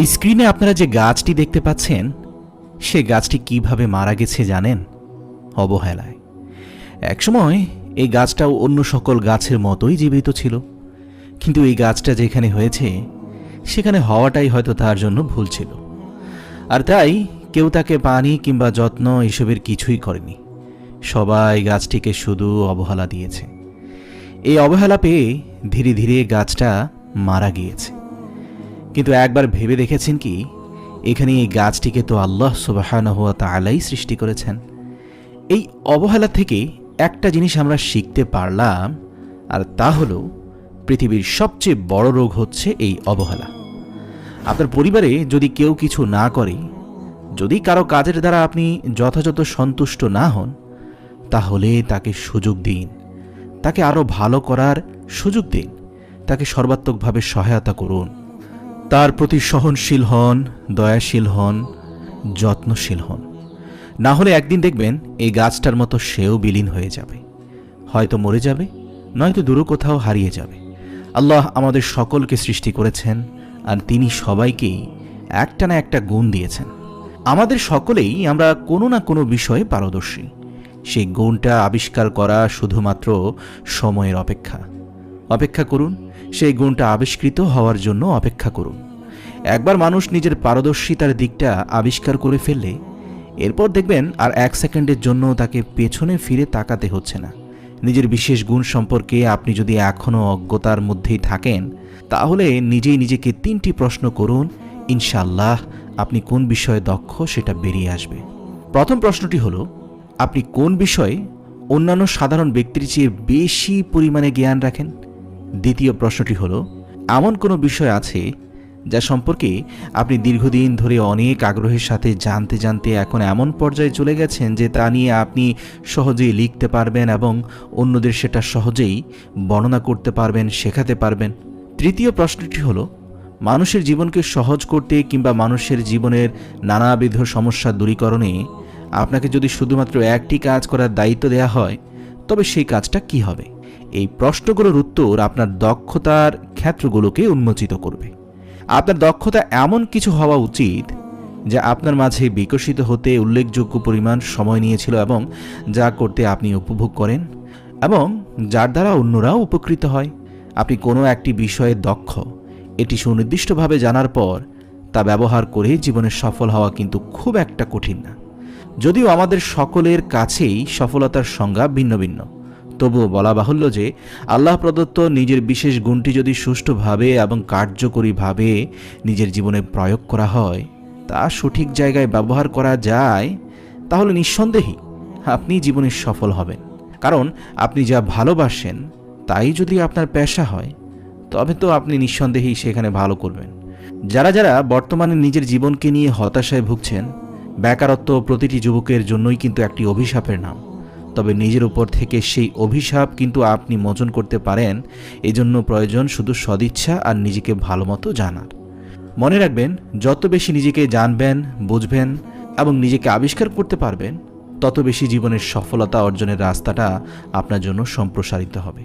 স্ক্রিনে আপনারা যে গাছটি দেখতে পাচ্ছেন, সে গাছটি কিভাবে মারা গেছে জানেন? অবহেলায়। একসময় এই গাছটাও অন্য সকল গাছের মতোই জীবিত ছিল, কিন্তু এই গাছটা যেখানে হয়েছে সেখানে হওয়াটাই হয়তো তার জন্য ভুল ছিল। আর তাই কেউ তাকে পানি কিংবা যত্ন এসবের কিছুই করেনি। সবাই গাছটিকে শুধু অবহেলা দিয়েছে। এই অবহেলা পেয়ে ধীরে ধীরে গাছটা মারা গিয়েছে। কিন্তু একবার ভেবে দেখেছেন কি, এখানে এই গাছটিকে তো আল্লাহ সুবহানাহু ওয়া তাআলাই সৃষ্টি করেছেন। এই অবহেলা থেকে একটা জিনিস আমরা শিখতে পারলাম, আর তা হলো পৃথিবীর সবচেয়ে বড় রোগ হচ্ছে এই অবহেলা। আপনার পরিবারে যদি কেউ কিছু না করে, যদি কারো কাজের দ্বারা আপনি যথাযথ সন্তুষ্ট না হন, তাহলে তাকে সুযোগ দিন, তাকে আরও ভালো করার সুযোগ দিন, তাকে সর্বাত্মকভাবে সহায়তা করুন, তার প্রতি সহনশীল হন, দয়াশীল হন, যত্নশীল হন। না হলে একদিন দেখবেন এই গাছটার মতো সেও বিলীন হয়ে যাবে, হয়তো মরে যাবে, নয়তো দূর কোথাও হারিয়ে যাবে। আল্লাহ আমাদের সকলকে সৃষ্টি করেছেন, আর তিনি সবাইকেই একটা না একটা গুণ দিয়েছেন। আমাদের সকলেই আমরা কোনো না কোনো বিষয়ে পারদর্শী। সেই গুণটা আবিষ্কার করা শুধুমাত্র সময়ের অপেক্ষা করুন, সেই গুণটা আবিষ্কৃত হওয়ার জন্য অপেক্ষা করুন। একবার মানুষ নিজের পারদর্শিতার দিকটা আবিষ্কার করে ফেললে, এরপর দেখবেন আর এক সেকেন্ডের জন্য তাকে পেছনে ফিরে তাকাতে হচ্ছে না। নিজের বিশেষ গুণ সম্পর্কে আপনি যদি এখনও অজ্ঞতার মধ্যেই থাকেন, তাহলে নিজেই নিজেকে 3টি প্রশ্ন করুন। ইনশাআল্লাহ আপনি কোন বিষয়ে দক্ষ সেটা বেরিয়ে আসবে। প্রথম প্রশ্নটি হলো, আপনি কোন বিষয়ে অন্যান্য সাধারণ ব্যক্তির চেয়ে বেশি পরিমাণে জ্ঞান রাখেন? দ্বিতীয় প্রশ্নটি হলো, এমন কোনো বিষয় আছে যা সম্পর্কে আপনি দীর্ঘদিন ধরে অনেক আগ্রহের সাথে জানতে জানতে এখন এমন পর্যায়ে চলে গেছেন যে তা নিয়ে আপনি সহজেই লিখতে পারবেন এবং অন্যদের সেটা সহজেই বর্ণনা করতে পারবেন, শেখাতে পারবেন? তৃতীয় প্রশ্নটি হলো, মানুষের জীবনকে সহজ করতে কিংবা মানুষের জীবনের নানাবিধ সমস্যা দূরীকরণে আপনাকে যদি শুধুমাত্র একটি কাজ করার দায়িত্ব দেওয়া হয়, তবে সেই কাজটা কি হবে? এই প্রশ্নগুলোর উত্তর আপনার দক্ষতার ক্ষেত্রগুলোকে উন্মোচিত করবে। আপনার দক্ষতা এমন কিছু হওয়া উচিত যা আপনার মাঝে বিকশিত হতে উল্লেখযোগ্য পরিমাণ সময় নিয়েছিল এবং যা করতে আপনি উপভোগ করেন এবং যার দ্বারা অন্যরাও উপকৃত হয়। আপনি কোনো একটি বিষয়ে দক্ষ, এটি সুনির্দিষ্টভাবে জানার পর তা ব্যবহার করে জীবনে সফল হওয়া কিন্তু খুব একটা কঠিন না। যদিও আমাদের সকলের কাছেই সফলতার সংজ্ঞা ভিন্ন ভিন্ন, তবুও বলা বাহুল্য যে আল্লাহ প্রদত্ত নিজের বিশেষ গুণটি যদি সুষ্ঠুভাবে এবং কার্যকরীভাবে নিজের জীবনে প্রয়োগ করা হয়, তা সঠিক জায়গায় ব্যবহার করা যায়, তাহলে নিঃসন্দেহেই আপনি জীবনে সফল হবেন। কারণ আপনি যা ভালোবাসেন তাই যদি আপনার পেশা হয়, তবে তো আপনি নিঃসন্দেহেই সেখানে ভালো করবেন। যারা যারা বর্তমানে নিজের জীবনকে নিয়ে হতাশায় ভুগছেন, বেকারত্ব প্রতিটি যুবকের জন্যই কিন্তু একটি অভিশাপের নাম। তবে নিজের উপর থেকে সেই অভিশাপ কিন্তু আপনি মোচন করতে পারেন। এজন্য প্রয়োজন শুধু সদিচ্ছা আর নিজেকে ভালো মতো জানার। মনে রাখবেন, যত বেশি নিজেকে জানবেন, বুঝবেন এবং নিজেকে আবিষ্কার করতে পারবেন, তত বেশি জীবনের সফলতা অর্জনের রাস্তাটা আপনার জন্য সম্প্রসারিত হবে।